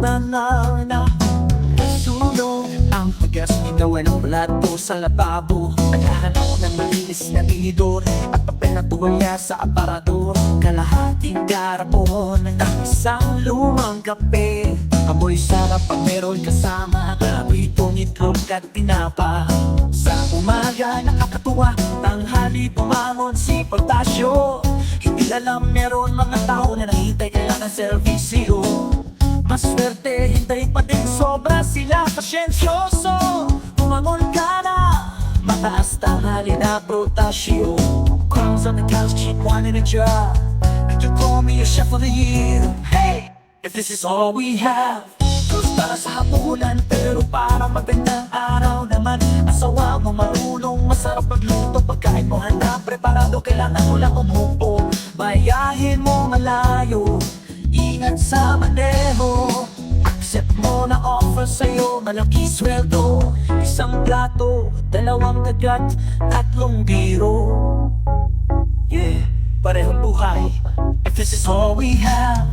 banal na sunog. Ang pagas ginawa ng plato sa lababo. Naghahanap ng malinis na tinidor at papel na tuwalya sa aparador. Kalahating garapon ng isang lumang kape. Amoy sarap pag meron kasama kapitong itlog at tinapa. Sa umaga nakakatuwa, tanghali pumangon si Pagtasyo. Hindi alam meron mga tao na nahihintay kailangan servisyo. Maswerte, hintay pa din sobra sila pasyensyoso. Umangon ka na, mataas tanghali na protasyo. Crumbs on the couch, cheap wine in a jar. And you call me a chef of the year. Hey, if this is all we have, cruise para sa hapunan, pero para magandang araw naman. Asawa mo marunong, masarap magluto. Pagkain mo handa, preparado, kailangan mo lang umupo. Bayahin mo malayo, ingat sa maneho. Accept mo na offer sa'yo, malaki sweldo. Isang plato, dalawang dagat, tatlong biro. Yeah, parehong buhay, if this is all we have.